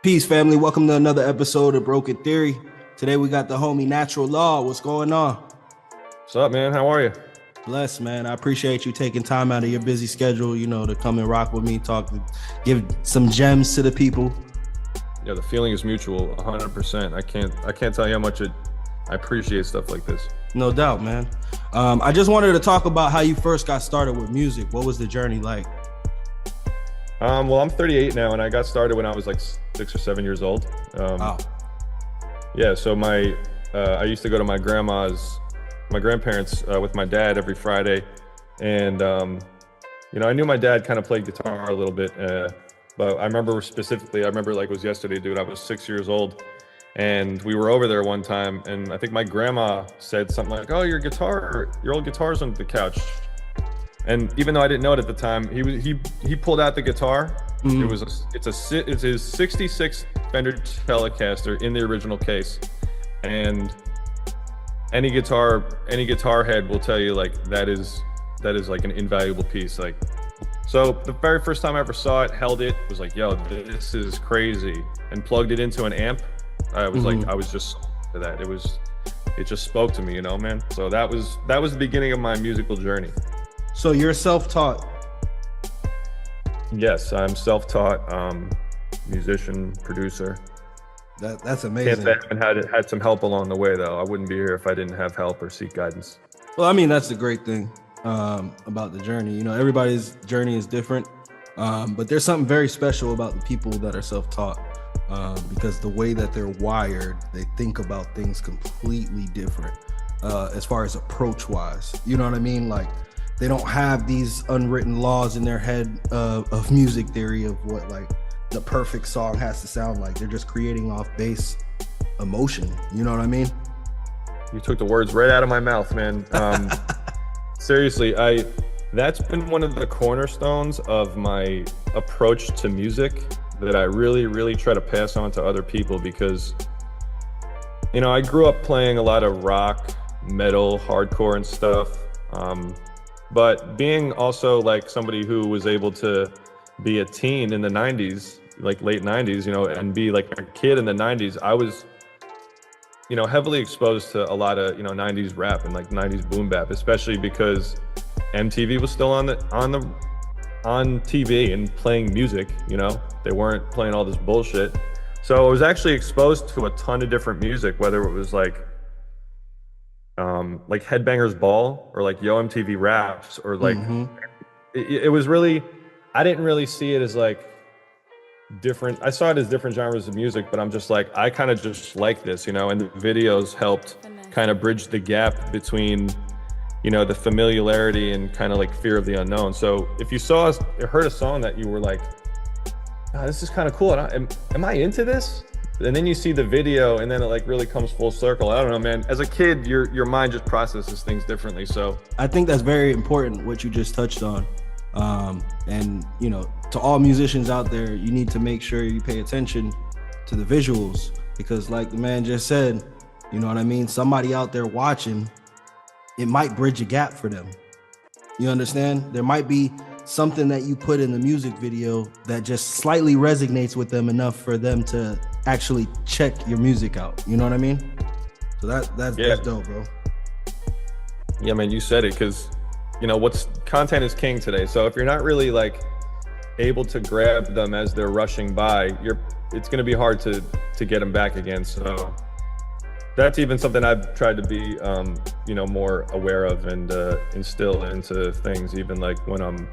Peace, family. Welcome to another episode of Broken Theory. Today we got the homie Natural Law. What's going on? What's up, man? How are you? Bless, man. I appreciate you taking time out of your busy schedule, to come and rock with me, give some gems to the people. Yeah, the feeling is mutual, 100%. I can't tell you how much I appreciate stuff like this. No doubt, man. I just wanted to talk about how you first got started with music. What was the journey like? Well, I'm 38 now, and I got started when I was like 6 or 7 years old. Wow. Yeah, so I used to go to my grandparents with my dad every Friday, and I knew my dad kind of played guitar a little bit, but I remember like it was yesterday, dude. I was 6 years old, and we were over there one time, and I think my grandma said something like, "Oh, your old guitar's on the couch." And even though I didn't know it at the time, he pulled out the guitar. Mm-hmm. It's his '66 Fender Telecaster in the original case, and any guitar head will tell you like that is like an invaluable piece. Like, so the very first time I ever saw it, held it, was like, yo, this is crazy, and plugged it into an amp. I was like, I was just sold to that. It just spoke to me, man. So that was the beginning of my musical journey. So you're self-taught? Yes, I'm self-taught, musician, producer. That's amazing. Can't say I haven't had some help along the way, though. I wouldn't be here if I didn't have help or seek guidance. Well, I mean, that's the great thing about the journey. Everybody's journey is different, but there's something very special about the people that are self-taught because the way that they're wired, they think about things completely different as far as approach-wise. You know what I mean? Like, they don't have these unwritten laws in their head of music theory of what like the perfect song has to sound like. They're just creating off base emotion. You know what I mean? You took the words right out of my mouth, man. Seriously, that's been one of the cornerstones of my approach to music that I really, really try to pass on to other people because, I grew up playing a lot of rock, metal, hardcore and stuff. But being also like somebody who was able to be a teen in the 90s, like late 90s, and be like a kid in the 90s, I was, heavily exposed to a lot of, 90s rap and like 90s boom bap, especially because MTV was still on TV and playing music, they weren't playing all this bullshit. So I was actually exposed to a ton of different music, whether it was like Headbangers Ball or like Yo MTV Raps or like it was really, I didn't really see it as like different. I saw it as different genres of music, but I'm just like, I kind of just like this, and the videos helped kind of bridge the gap between, the familiarity and kind of like fear of the unknown. So if you heard a song that you were like, oh, this is kind of cool. Am I into this? And then you see the video and then it like really comes full circle. I don't know, man. As a kid, your mind just processes things differently. So I think that's very important, what you just touched on. And to all musicians out there, you need to make sure you pay attention to the visuals because like the man just said, you know what I mean? Somebody out there watching, it might bridge a gap for them. You understand? There might be something that you put in the music video that just slightly resonates with them enough for them to actually check your music out. You know what I mean? So that's dope, bro. Yeah, man, you said it because, content is king today. So if you're not really like able to grab them as they're rushing by, it's going to be hard to get them back again. So that's even something I've tried to be, more aware of and instill into things, even like when I'm,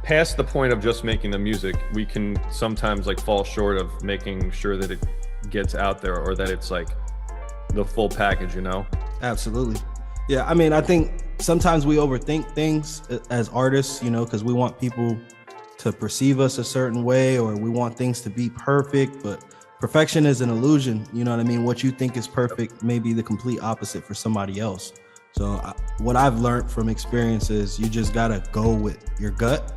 past the point of just making the music, we can sometimes like fall short of making sure that it gets out there or that it's like the full package, Absolutely. Yeah, I mean, I think sometimes we overthink things as artists, because we want people to perceive us a certain way or we want things to be perfect, but perfection is an illusion. You know what I mean? What you think is perfect may be the complete opposite for somebody else. So what I've learned from experience is you just gotta go with your gut.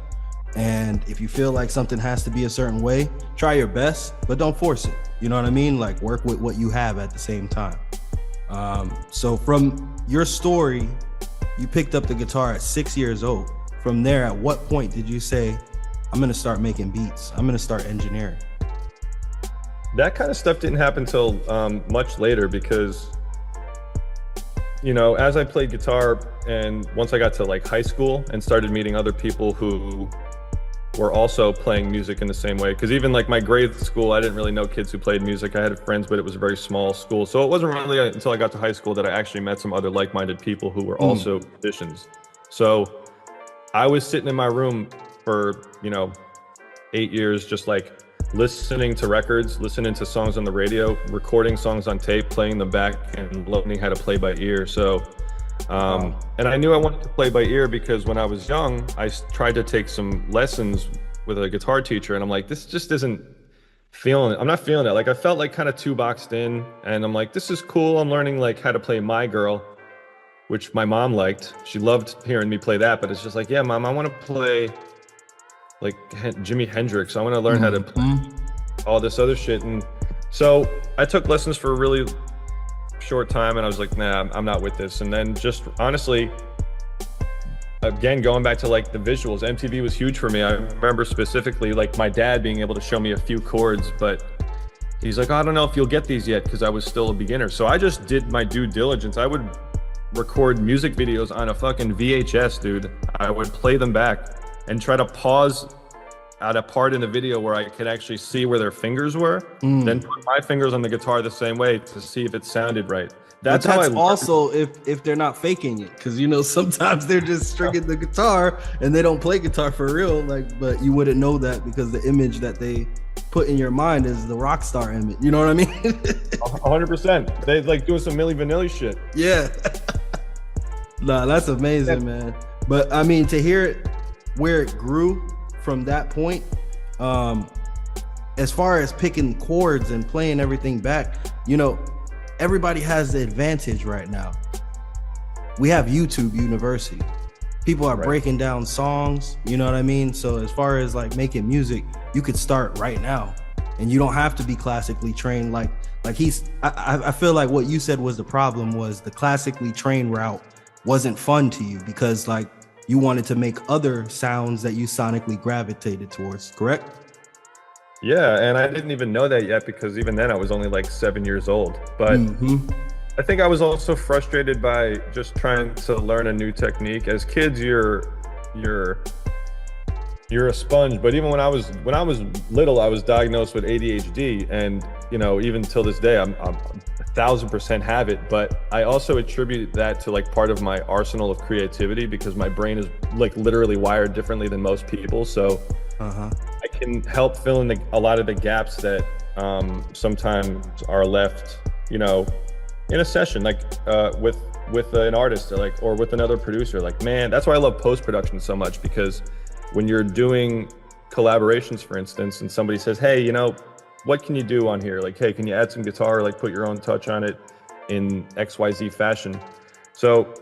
And if you feel like something has to be a certain way, try your best, but don't force it. You know what I mean? Like work with what you have at the same time. So from your story, you picked up the guitar at 6 years old. From there, at what point did you say, I'm gonna start making beats. I'm gonna start engineering. That kind of stuff didn't happen till much later because, you know, as I played guitar and once I got to like high school and started meeting other people who were also playing music in the same way, because even like my grade school, I didn't really know kids who played music. I had friends, but it was a very small school. So it wasn't really until I got to high school that I actually met some other like-minded people who were also musicians. So I was sitting in my room for, you know, 8 years, just like listening to records, listening to songs on the radio, recording songs on tape, playing them back, and learning how to play by ear. So, and I knew I wanted to play by ear because when I was young, I tried to take some lessons with a guitar teacher, and I'm like, this just isn't feeling it. I'm not feeling it. Like I felt like kind of too boxed in, and I'm like, this is cool. I'm learning like how to play My Girl, which my mom liked. She loved hearing me play that, but it's just like, yeah, Mom, I want to play like Jimi Hendrix. I want to learn how to play all this other shit. And so I took lessons for a really short time and I was like, nah, I'm not with this. And then just honestly, again, going back to like the visuals, MTV was huge for me. I remember specifically like my dad being able to show me a few chords, but he's like, I don't know if you'll get these yet because I was still a beginner. So I just did my due diligence. I would record music videos on a fucking VHS, dude. I would play them back and try to pause at a part in the video where I could actually see where their fingers were, then put my fingers on the guitar the same way to see if it sounded right. That's how I learned. Also if they're not faking it, because you know sometimes they're just stringing the guitar and they don't play guitar for real. Like, but you wouldn't know that because the image that they put in your mind is the rock star image. You know what I mean? 100%. They like doing some Milli Vanilli shit. Yeah. Nah, that's amazing, man. But I mean, to hear it where it grew from that point, as far as picking chords and playing everything back, you know, everybody has the advantage right now. We have YouTube University. People are breaking down songs, you know what I mean? So as far as like making music, you could start right now and you don't have to be classically trained. Like I feel like what you said was the problem was the classically trained route wasn't fun to you because like you wanted to make other sounds that you sonically gravitated towards, correct? Yeah, and I didn't even know that yet because even then I was only like 7 years old. But I think I was also frustrated by just trying to learn a new technique. As kids, you're a sponge. But even when I was little, I was diagnosed with ADHD, and you know, even till this day, I'm 1,000% have it. But I also attribute that to like part of my arsenal of creativity because my brain is like literally wired differently than most people. So I can help fill in a lot of the gaps that sometimes are left, you know, in a session, like with an artist or with another producer. Like, man, that's why I love post-production so much, because when you're doing collaborations, for instance, and somebody says, hey, you know, what can you do on here? Like, hey, can you add some guitar, or like put your own touch on it in XYZ fashion? So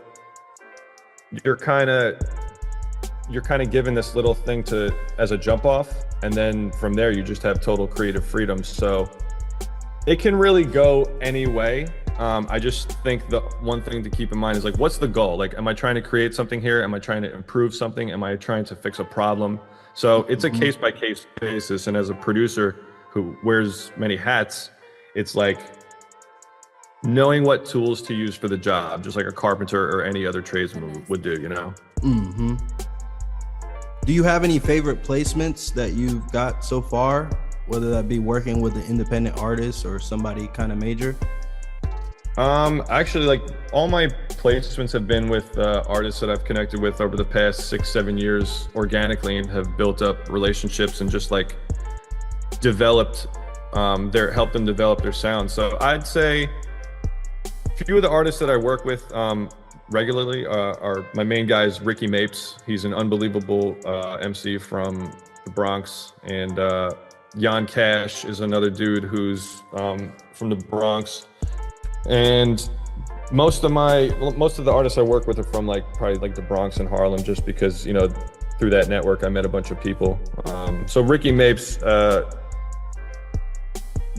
you're kind of given this little thing as a jump off, and then from there you just have total creative freedom. So it can really go any way. I just think the one thing to keep in mind is like, what's the goal? Like, am I trying to create something here? Am I trying to improve something? Am I trying to fix a problem? So it's a case by case basis. And as a producer who wears many hats, it's like knowing what tools to use for the job, just like a carpenter or any other tradesman would do, you know? Do you have any favorite placements that you've got so far, whether that be working with an independent artist or somebody kind of major? Actually, like all my placements have been with artists that I've connected with over the past 6-7 years organically, and have built up relationships and just like developed helped them develop their sound. So I'd say a few of the artists that I work with regularly are my main guy is Ricky Mapes. He's an unbelievable MC from the Bronx, and Jan Cash is another dude who's from the Bronx. And most of the artists I work with are from like probably like the Bronx and Harlem, just because, you know, through that network I met a bunch of people. So Ricky Mapes,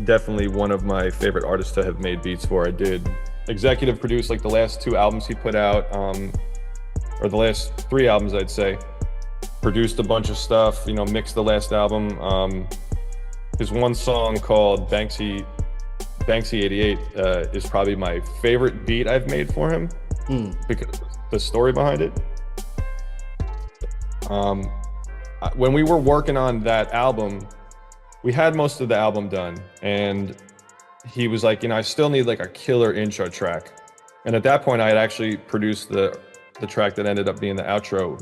definitely one of my favorite artists to have made beats for. I did executive produce like the last 2 albums he put out, or the last 3 albums I'd say. produced a bunch of stuff, you know, mixed the last album. His one song called Banksy 88 is probably my favorite beat I've made for him because of the story behind it. When we were working on that album, we had most of the album done, and he was like, you know, I still need like a killer intro track. And at that point, I had actually produced the track that ended up being the outro.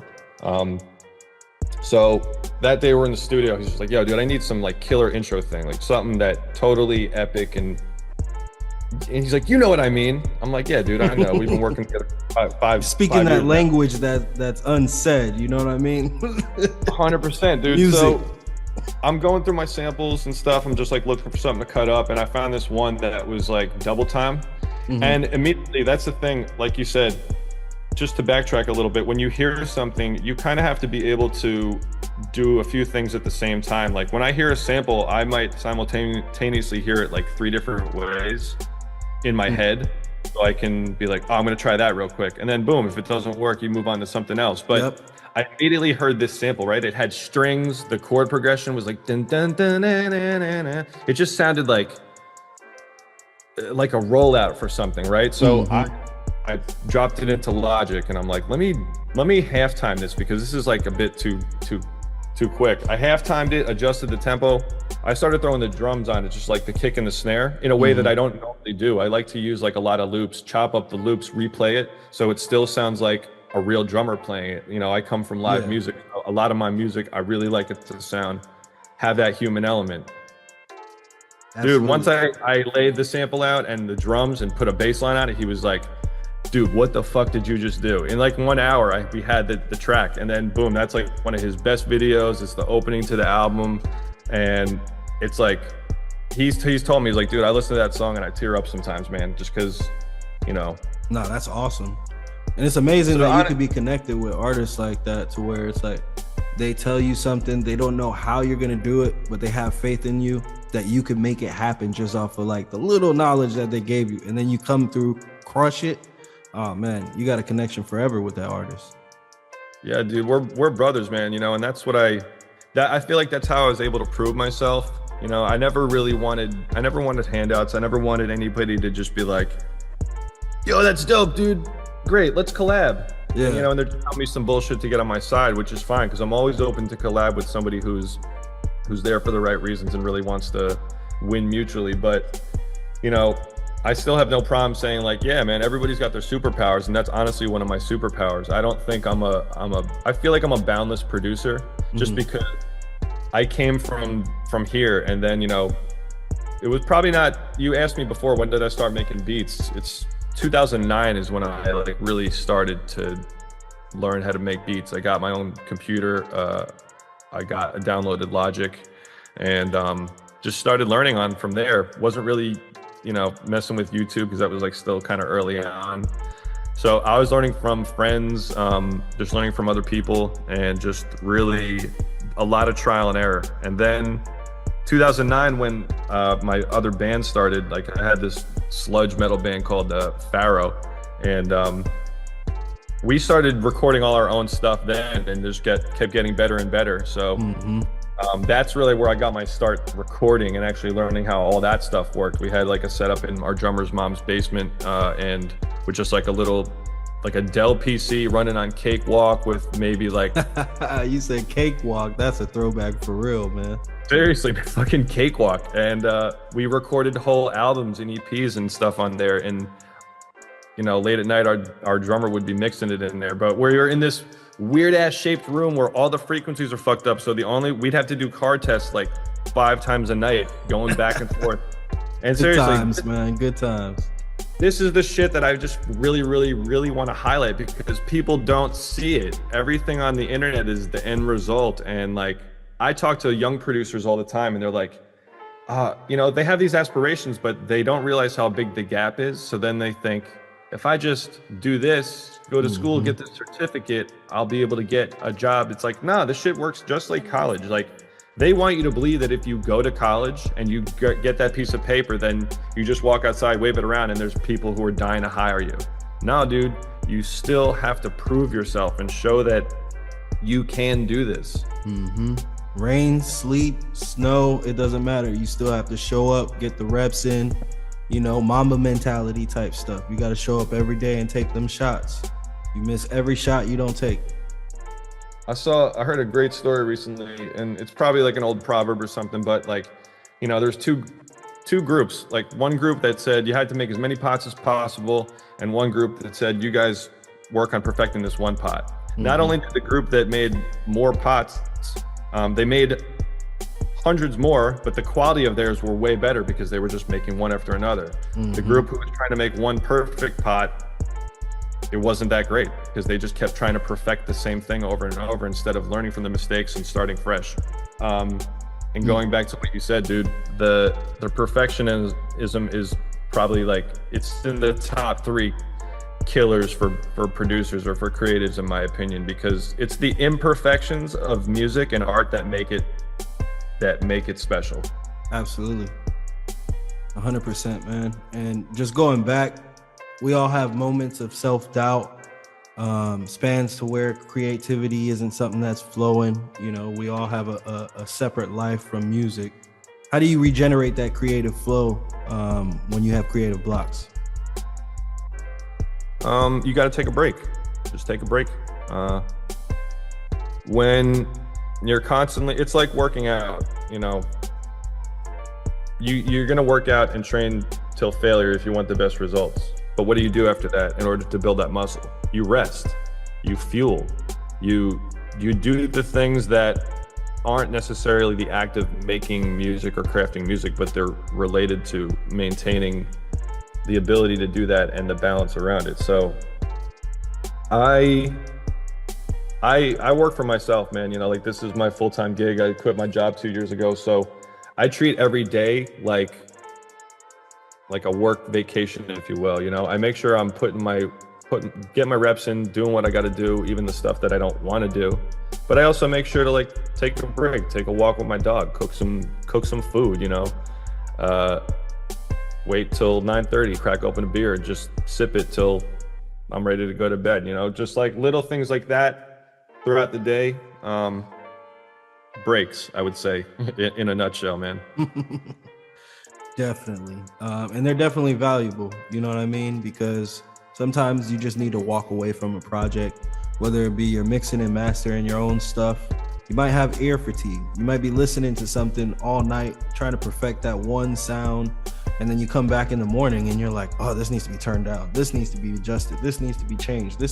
So that day we're in the studio, he's just like, yo, dude, I need some like killer intro thing, like something that totally epic. And he's like, you know what I mean? I'm like, yeah, dude, I know. We've been working together Speaking that years language that's unsaid, you know what I mean? 100%, dude. Music. So I'm going through my samples and stuff. I'm just like looking for something to cut up, and I found this one that was like double time. And immediately, that's the thing, like you said, just to backtrack a little bit, when you hear something, you kind of have to be able to do a few things at the same time. Like when I hear a sample, I might simultaneously hear it like 3 different ways in my head. So I can be like, oh, I'm going to try that real quick. And then boom, if it doesn't work, you move on to something else. But I immediately heard this sample, right? It had strings. The chord progression was like, dun, dun, dun, na, na, na, na. It just sounded like a rollout for something, right? So I dropped it into Logic, and I'm like, let me halftime this, because this is like a bit too quick. I half-timed it, adjusted the tempo. I started throwing the drums on it, just like the kick and the snare, in a way that I don't normally do. I like to use like a lot of loops, chop up the loops, replay it, so it still sounds like a real drummer playing it. You know, I come from live music. A lot of my music, I really like it to have that human element. Absolutely. Dude, once I laid the sample out and the drums and put a bass line on it, he was like, dude, what the fuck did you just do? In like 1 hour, we had the track, and then boom, that's like one of his best videos. It's the opening to the album, and it's like, he's told me, he's like, dude, I listen to that song and I tear up sometimes, man, just because, you know. No, that's awesome. And it's amazing that you could be connected with artists like that, to where it's like, they tell you something, they don't know how you're gonna do it, but they have faith in you that you can make it happen just off of like the little knowledge that they gave you, and then you come through, crush it. Oh man, you got a connection forever with that artist. Yeah, dude, we're brothers, man. You know, and that's what I feel like that's how I was able to prove myself. You know, I never wanted handouts. I never wanted anybody to just be like, yo, that's dope, dude. Great, let's collab. Yeah. You know, and they're telling me some bullshit to get on my side, which is fine, because I'm always open to collab with somebody who's there for the right reasons and really wants to win mutually. But, you know, I still have no problem saying like, yeah, man, everybody's got their superpowers, and that's honestly one of my superpowers. I don't think I feel like I'm a boundless producer, just because I came from here, and then, you know, it was probably not, you asked me before, when did I start making beats? It's 2009 is when I like really started to learn how to make beats. I got my own computer, I downloaded Logic, and just started learning on from there. Wasn't really, you know, messing with YouTube, because that was like still kind of early on. So I was learning from friends, just learning from other people, and just really a lot of trial and error. And then 2009, when my other band started, like I had this sludge metal band called Pharaoh, and we started recording all our own stuff then, and just kept getting better and better. So that's really where I got my start recording and actually learning how all that stuff worked. We had like a setup in our drummer's mom's basement, and with just like a Dell PC running on Cakewalk with maybe like you said Cakewalk, that's a throwback for real, man. Seriously, fucking Cakewalk. And we recorded whole albums and EPs and stuff on there, and you know, late at night our drummer would be mixing it in there. But we're in this weird ass shaped room where all the frequencies are fucked up, so we'd have to do card tests like 5 times a night, going back and forth. And seriously, good times, man, good times. This is the shit that I just really, really, really want to highlight, because people don't see it. Everything on the internet is the end result. And like, I talk to young producers all the time, and they're like, you know, they have these aspirations, but they don't realize how big the gap is. So then they think, if I just do this, go to school, get this certificate, I'll be able to get a job. It's like, nah, this shit works just like college. Like, they want you to believe that if you go to college and you get that piece of paper, then you just walk outside, wave it around, and there's people who are dying to hire you. No, dude, you still have to prove yourself and show that You can do this. Rain, sleep, snow, it doesn't matter. You still have to show up, get the reps in, Mamba mentality type stuff. You got to show up every day and take them shots. You miss every shot you don't take. I heard a great story recently, and it's probably like an old proverb or something, but like, there's two groups. Like one group that said you had to make as many pots as possible, and one group that said you guys work on perfecting this one pot. Not only did the group that made more pots, they made hundreds more, but the quality of theirs were way better because they were just making one after another. The group who was trying to make one perfect pot, it wasn't that great because they just kept trying to perfect the same thing over and over instead of learning from the mistakes and starting fresh. And going back to what you said, dude, the perfectionism is probably like, it's in the top 3 killers for producers or for creatives, in my opinion, because it's the imperfections of music and art that make it special. Absolutely. 100%, man. And just going back, we all have moments of self-doubt, spans to where creativity isn't something that's flowing. We all have a separate life from music. How do you regenerate that creative flow when you have creative blocks? You got to take a break. Just take a break. When you're constantly, it's like working out, you're going to work out and train till failure if you want the best results. But what do you do after that in order to build that muscle? You rest, you fuel, you do the things that aren't necessarily the act of making music or crafting music, but they're related to maintaining the ability to do that and the balance around it. So I work for myself, man. Like this is my full-time gig. I quit my job 2 years ago. So I treat every day like a work vacation, if you will. I make sure I'm get my reps in, doing what I got to do, even the stuff that I don't want to do. But I also make sure to like take a break, take a walk with my dog, cook some food, wait till 9:30, crack open a beer, just sip it till I'm ready to go to bed. Just like little things like that throughout the day. Breaks, I would say, in a nutshell, man. Definitely. And they're definitely valuable. You know what I mean? Because sometimes you just need to walk away from a project, whether it be you're mixing and mastering your own stuff. You might have ear fatigue. You might be listening to something all night, trying to perfect that one sound. And then you come back in the morning and you're like, oh, this needs to be turned down. This needs to be adjusted. This needs to be changed.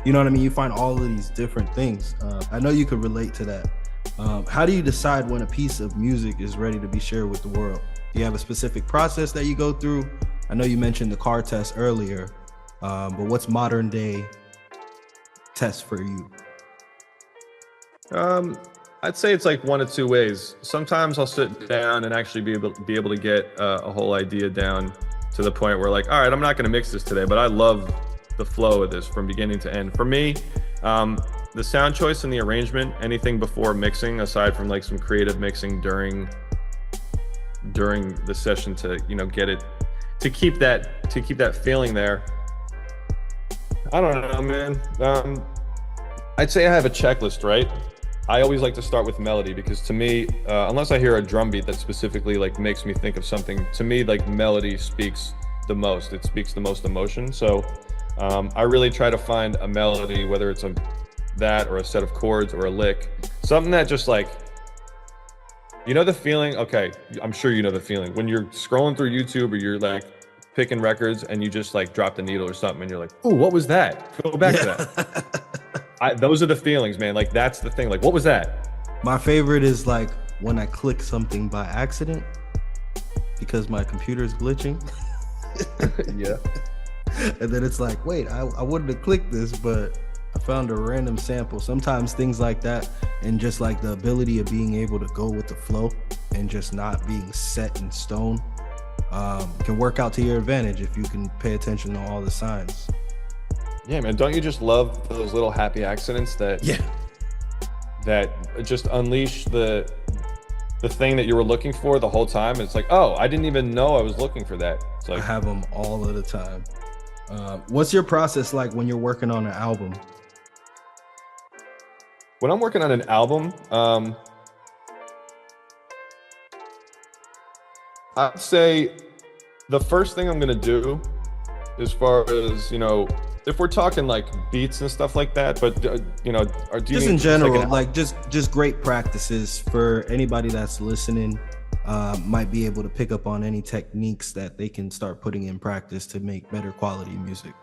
You know what I mean? You find all of these different things. I know you could relate to that. How do you decide when a piece of music is ready to be shared with the world? Do you have a specific process that you go through? I know you mentioned the car test earlier, but what's modern day test for you? I'd say it's like one of two ways. Sometimes I'll sit down and actually be able to get a whole idea down to the point where like, all right, I'm not going to mix this today, but I love the flow of this from beginning to end. For me, the sound choice and the arrangement, anything before mixing, aside from like some creative mixing during the session to get it to keep that feeling there. I don't know, man. I'd say I have a checklist, right? I always like to start with melody because to me, unless I hear a drum beat that specifically like makes me think of something, to me like melody speaks the most. It speaks the most emotion. So I really try to find a melody, whether it's that or a set of chords or a lick, something that just like, the feeling. Okay, I'm sure you know the feeling when you're scrolling through YouTube or you're like picking records and you just like drop the needle or something and you're like, oh, what was that? Go back to that. Those are the feelings, man. Like that's the thing. Like, what was that? My favorite is like when I click something by accident because my computer is glitching. Yeah. And then it's like, wait, I wouldn't have clicked this, but I found a random sample. Sometimes things like that, and just like the ability of being able to go with the flow and just not being set in stone, can work out to your advantage if you can pay attention to all the signs. Yeah, man. Don't you just love those little happy accidents that just unleash the thing that you were looking for the whole time? It's like, oh, I didn't even know I was looking for that. It's like, I have them all of the time. What's your process like when you're working on an album? when I'm working on an album, I'd say the first thing I'm gonna do, as far as, you know, if we're talking like beats and stuff like that, but you know, or do you Just mean in general, an like just great practices for anybody that's listening. Might be able to pick up on any techniques that they can start putting in practice to make better quality music.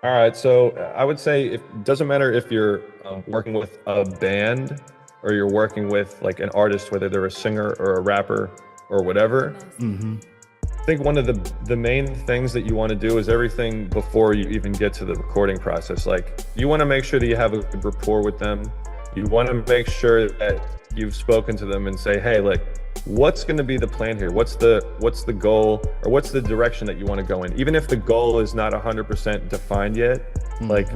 All right, so I would say it doesn't matter if you're working with a band or you're working with like an artist, whether they're a singer or a rapper or whatever. Mm-hmm. I think one of the main things that you want to do is everything before you even get to the recording process. Like, you want to make sure that you have a good rapport with them. You want to make sure that you've spoken to them and say, hey, like, what's going to be the plan here? What's the goal, or what's the direction that you want to go in? Even if the goal is not 100% defined yet, like,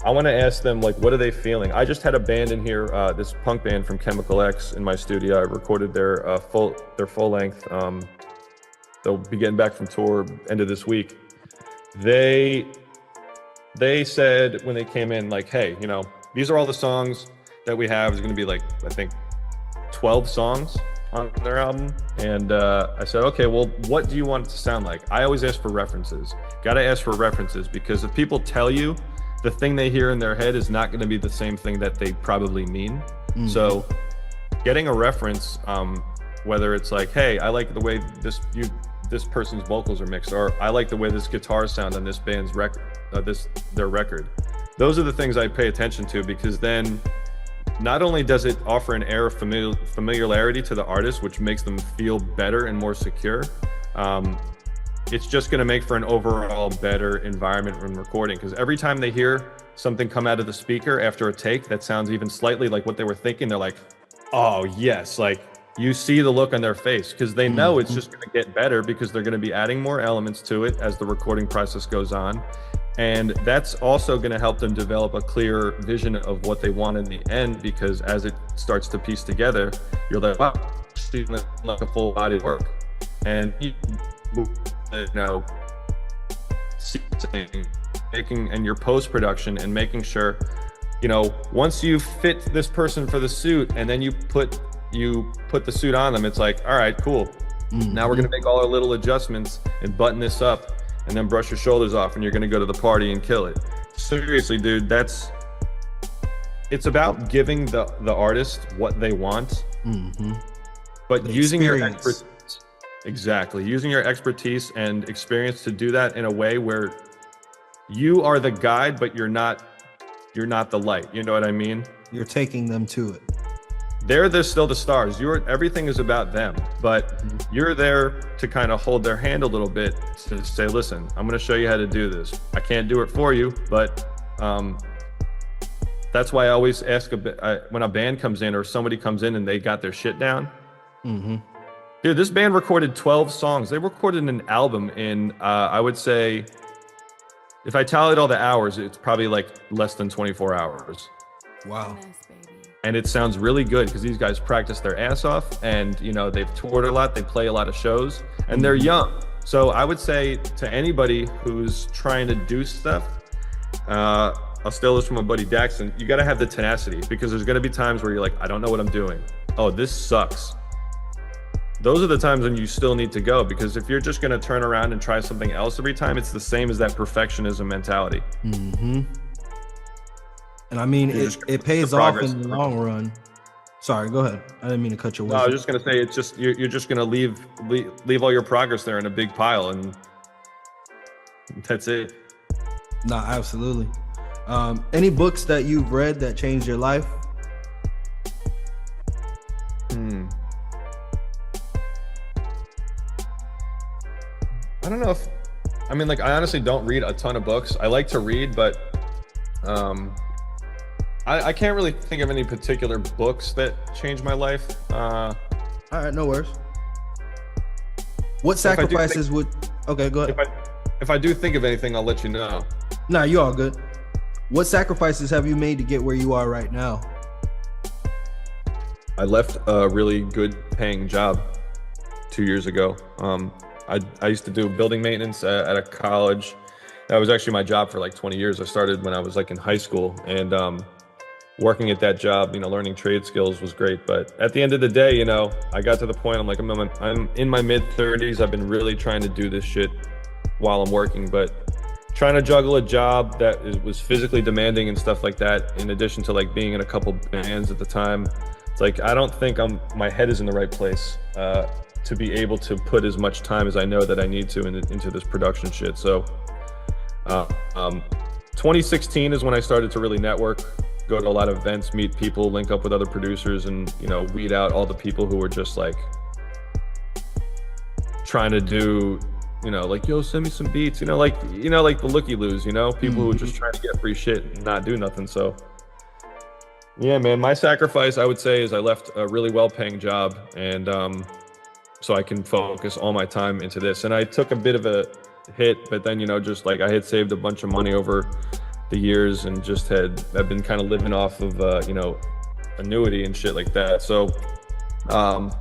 I want to ask them, like, what are they feeling? I just had a band in here, this punk band from Chemical X, in my studio. I recorded their full length. They'll be getting back from tour end of this week. They said when they came in, like, hey, you know, these are all the songs that we have. There's going to be like, I think 12 songs on their album. And I said, okay, well, what do you want it to sound like? I always ask for references. Got to ask for references, because if people tell you the thing they hear in their head is not going to be the same thing that they probably mean. Mm-hmm. So getting a reference, whether it's like, hey, I like the way this person's vocals are mixed, or I like the way this guitar sound on this band's record, their record. Those are the things I pay attention to, because then not only does it offer an air of familiarity to the artist, which makes them feel better and more secure, it's just going to make for an overall better environment when recording. Because every time they hear something come out of the speaker after a take that sounds even slightly like what they were thinking, they're like, oh yes, like, you see the look on their face, because they know it's just going to get better, because they're going to be adding more elements to it as the recording process goes on. And that's also going to help them develop a clear vision of what they want in the end, because as it starts to piece together, you're like, wow, she's like a full body work. And you know, making, and your post-production, and making sure, you know, once you fit this person for the suit, and then you put the suit on them, it's like, all right, cool. Mm-hmm. Now we're going to make all our little adjustments and button this up, and then brush your shoulders off, and you're going to go to the party and kill it. Seriously, dude, it's about giving the artist what they want, but using your expertise. Exactly. Using your expertise and experience to do that in a way where you are the guide, but you're not the light. You know what I mean? You're taking them to it. They're still the stars. Everything is about them, but you're there to kind of hold their hand a little bit, to say, listen, I'm going to show you how to do this. I can't do it for you, but that's why I always ask when a band comes in or somebody comes in and they got their shit down. Dude, this band recorded 12 songs. They recorded an album in, I would say, if I tallied all the hours, it's probably like less than 24 hours. Wow. And it sounds really good, because these guys practice their ass off, and, you know, they've toured a lot, they play a lot of shows, and they're young. So I would say to anybody who's trying to do stuff, I'll steal this from my buddy Daxton, you got to have the tenacity, because there's going to be times where you're like, I don't know what I'm doing. Oh, this sucks. Those are the times when you still need to go, because if you're just going to turn around and try something else every time, it's the same as that perfectionism mentality. And I mean, it pays off in the long run. Sorry, go ahead. I didn't mean to cut your words. No, I was just gonna say, it's just you're just gonna leave all your progress there in a big pile, and that's it. No, absolutely. Any books that you've read that changed your life? I don't know if, I mean, like, I honestly don't read a ton of books. I like to read, but I can't really think of any particular books that changed my life. All right, no worries. What sacrifices would... Okay, go ahead. If I do think of anything, I'll let you know. Nah, you all good. What sacrifices have you made to get where you are right now? I left a really good paying job 2 years ago. I used to do building maintenance at a college. That was actually my job for like 20 years. I started when I was like in high school, and working at that job, learning trade skills was great. But at the end of the day, I got to the point, I'm like, I'm in my mid 30s. I've been really trying to do this shit while I'm working, but trying to juggle a job that was physically demanding and stuff like that, in addition to like being in a couple bands at the time, it's like, I don't think my head is in the right place to be able to put as much time as I know that I need to into this production shit. So 2016 is when I started to really network, go to a lot of events, meet people, link up with other producers, and weed out all the people who were just like trying to do, like, yo, send me some beats, like the looky-loos, people who are just trying to get free shit and not do nothing. So yeah, man, my sacrifice, I would say, is I left a really well-paying job, and so I can focus all my time into this. And I took a bit of a hit, but then just like I had saved a bunch of money over the years, and I've been kind of living off of annuity and shit like that. So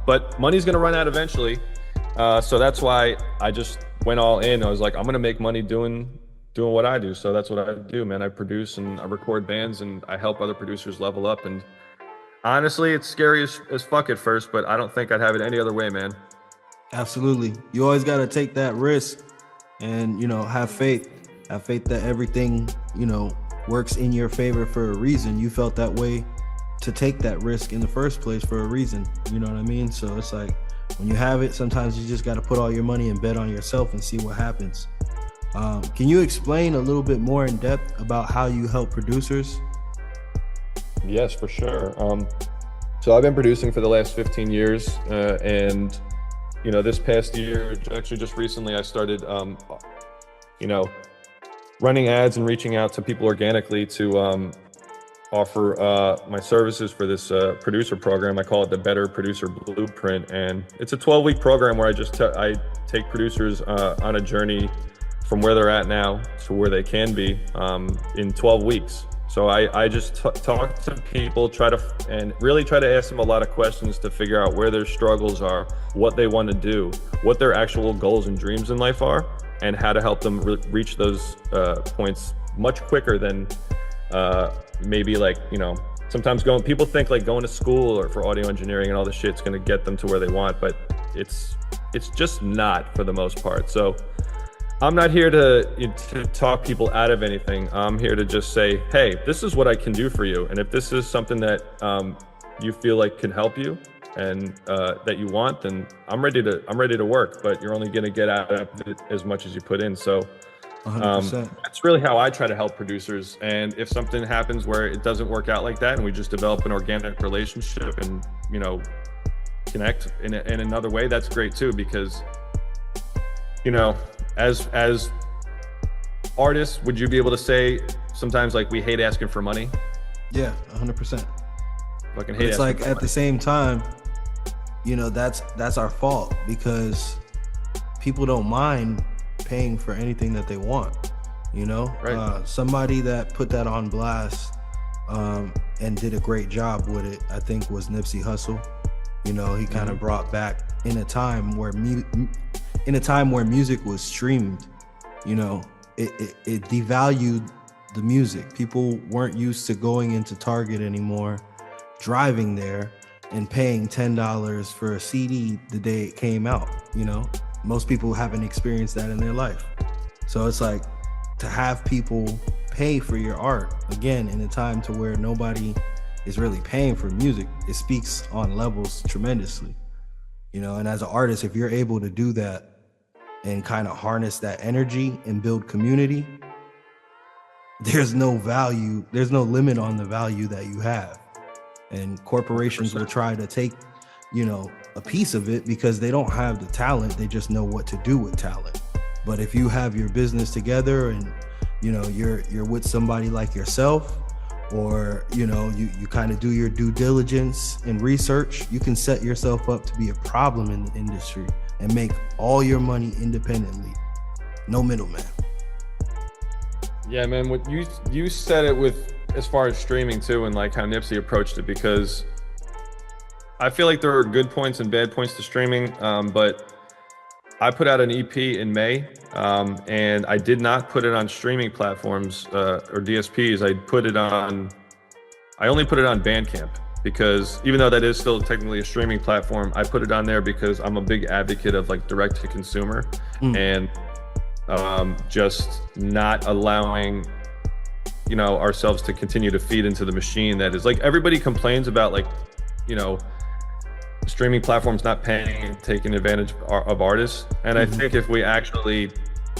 but money's gonna run out eventually, so that's why I just went all in. I was like, I'm gonna make money doing what I do. So that's what I do, man. I produce and I record bands, and I help other producers level up. And honestly, it's scary as fuck at first, but I don't think I'd have it any other way, man. Absolutely. You always got to take that risk and, have faith. Have faith that everything, works in your favor for a reason. You felt that way to take that risk in the first place for a reason. You know what I mean? So it's like, when you have it, sometimes you just got to put all your money and bet on yourself and see what happens. Can you explain a little bit more in depth about how you help producers? Yes, for sure. So I've been producing for the last 15 years, and this past year, actually just recently, I started running ads and reaching out to people organically to offer my services for this producer program. I call it the Better Producer Blueprint, and it's a 12-week program where I take producers on a journey from where they're at now to where they can be in 12 weeks. So I just talk to people, and really try to ask them a lot of questions to figure out where their struggles are, what they want to do, what their actual goals and dreams in life are, and how to help them reach those points much quicker than maybe sometimes people think like going to school or for audio engineering and all this shit's going to get them to where they want, but it's just not, for the most part. So I'm not here to talk people out of anything. I'm here to just say, hey, this is what I can do for you. And if this is something that you feel like can help you and that you want, then I'm ready to work, but you're only going to get out of it as much as you put in. So 100%. that's really how I try to help producers. And if something happens where it doesn't work out like that, and we just develop an organic relationship and, connect in another way, that's great too, because, as artists, would you be able to say sometimes like we hate asking for money? Yeah, 100%. Fucking hate. It's like at the same time, that's our fault, because people don't mind paying for anything that they want. Right. Somebody that put that on blast and did a great job with it, I think, was Nipsey Hussle. He kind of brought back in a time where music was streamed. It devalued the music. People weren't used to going into Target anymore, driving there and paying $10 for a CD the day it came out. Most people haven't experienced that in their life. So it's like, to have people pay for your art, again, in a time to where nobody is really paying for music, it speaks on levels tremendously. And as an artist, if you're able to do that and kind of harness that energy and build community, there's no limit on the value that you have. And corporations 100%. Will try to take, a piece of it because they don't have the talent. They just know what to do with talent. But if you have your business together and, you're with somebody like yourself, or, you kind of do your due diligence and research, you can set yourself up to be a problem in the industry and make all your money independently. No middleman. Yeah, man, what you said it with, as far as streaming too, and like how Nipsey approached it, because I feel like there are good points and bad points to streaming, but I put out an EP in May, and I did not put it on streaming platforms or DSPs. I put it on I only put it on Bandcamp because even though that is still technically a streaming platform, I put it on there because I'm a big advocate of like direct to consumer and just not allowing ourselves to continue to feed into the machine that is like everybody complains about, like, streaming platforms not paying and taking advantage of artists. And I think if we actually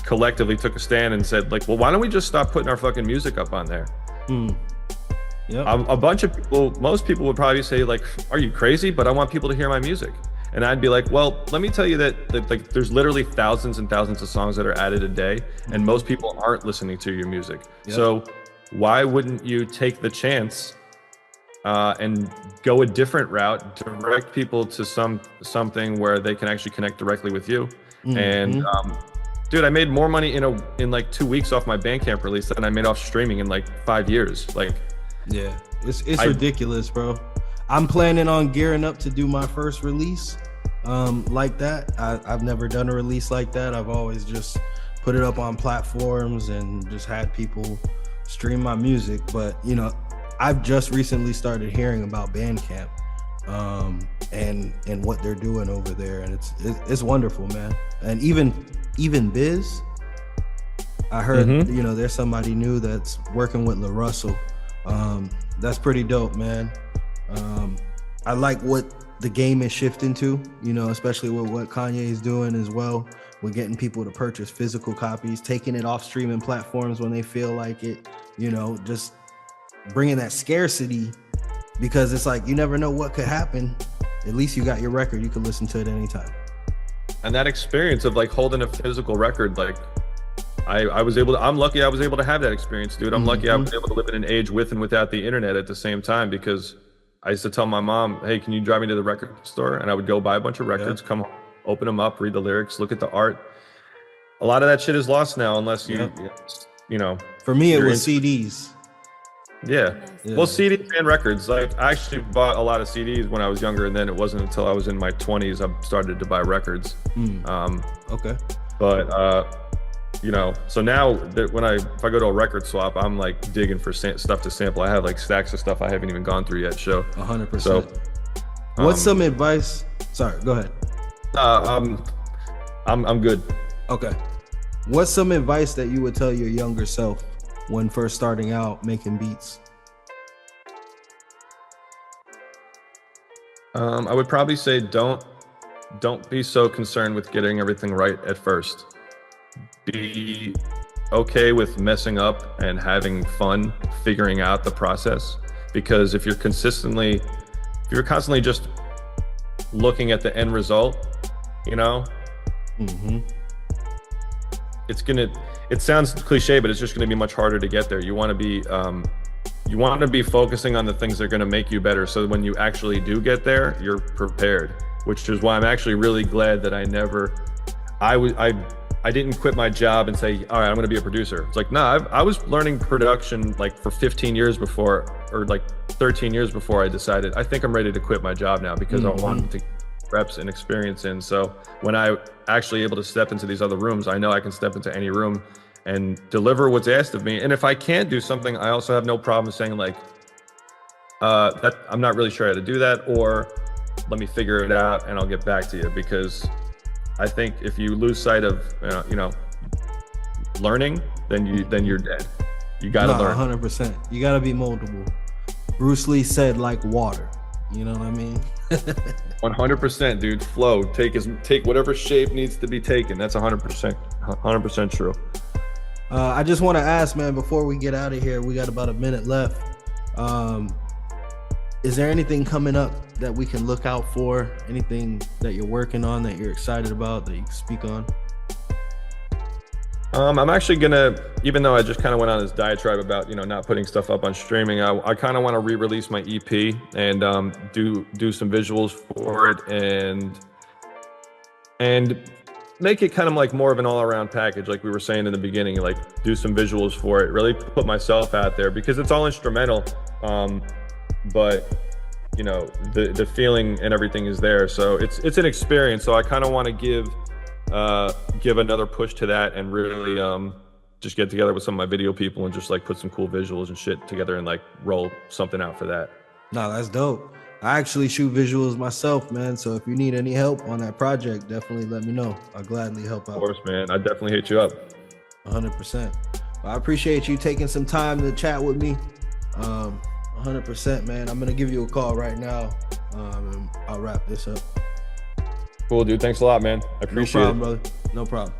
collectively took a stand and said, like, well, why don't we just stop putting our fucking music up on there? Yep. A bunch of people, most people would probably say, like, are you crazy? But I want people to hear my music. And I'd be like, well, let me tell you that like there's literally thousands and thousands of songs that are added a day, and most people aren't listening to your music. Yep. So why wouldn't you take the chance and go a different route, direct people to something where they can actually connect directly with you? And dude, I made more money in like 2 weeks off my Bandcamp release than I made off streaming in like 5 years. Like, yeah, it's ridiculous, bro. I'm planning on gearing up to do my first release like that. I've never done a release like that. I've always just put it up on platforms and just had people stream my music. But I've just recently started hearing about Bandcamp and what they're doing over there, and it's wonderful, man. And even Biz, I heard there's somebody new that's working with La Russell. That's pretty dope, man. I like what the game is shifting to, especially with what Kanye is doing as well. We're getting people to purchase physical copies, taking it off streaming platforms when they feel like it, just bringing that scarcity, because it's like, you never know what could happen. At least you got your record. You can listen to it anytime. And that experience of like holding a physical record, like I'm lucky I was able to have that experience, dude. I'm lucky I was able to live in an age with and without the internet at the same time, because I used to tell my mom, hey, can you drive me to the record store? And I would go buy a bunch of records, come home, open them up, read the lyrics, look at the art. A lot of that shit is lost now, unless you For me, it was CDs. Yeah. Well, CDs and records. Like, I actually bought a lot of CDs when I was younger, and then it wasn't until I was in my 20s I started to buy records. Okay. But so now that if I go to a record swap, I'm like digging for stuff to sample. I have like stacks of stuff I haven't even gone through yet. 100%. So, what's some advice? Sorry, go ahead. I'm good. Okay. What's some advice that you would tell your younger self when first starting out making beats? I would probably say don't be so concerned with getting everything right at first. Be okay with messing up and having fun figuring out the process, because if you're constantly just looking at the end result, it sounds cliche, but it's just going to be much harder to get there. You want to be focusing on the things that are going to make you better, so when you actually do get there, you're prepared, which is why I'm actually really glad that I didn't quit my job and say, all right, I'm going to be a producer. It's like, no, I was learning production like for 15 years before, or like 13 years before I decided, I think I'm ready to quit my job now, because I want to reps and experience in. So when I actually able to step into these other rooms, I know I can step into any room and deliver what's asked of me. And if I can't do something, I also have no problem saying like, that I'm not really sure how to do that, or let me figure it out and I'll get back to you. Because I think if you lose sight of learning, then you're dead. You gotta learn. 100%. You gotta be moldable. Bruce Lee said, like water. You know what I mean? 100%, dude. Flow. Take whatever shape needs to be taken. That's 100% true. I just want to ask, man, before we get out of here, we got about a minute left. Is there anything coming up that we can look out for? Anything that you're working on that you're excited about that you can speak on? I'm actually gonna, even though I just kind of went on this diatribe about not putting stuff up on streaming, I kind of want to re-release my EP and do some visuals for it and make it kind of like more of an all-around package, like we were saying in the beginning. Like, do some visuals for it, really put myself out there, because it's all instrumental, but the feeling and everything is there. So it's an experience. So I kind of want to give another push to that and really just get together with some of my video people and just like put some cool visuals and shit together and like roll something out for that. No, that's dope. I actually shoot visuals myself, man. So if you need any help on that project, definitely let me know. I'll gladly help out. Of course, man. I definitely hit you up. 100%. I appreciate you taking some time to chat with me. 100%, man. I'm gonna give you a call right now. And I'll wrap this up. Cool, dude. Thanks a lot, man. I appreciate it. No problem, brother. No problem.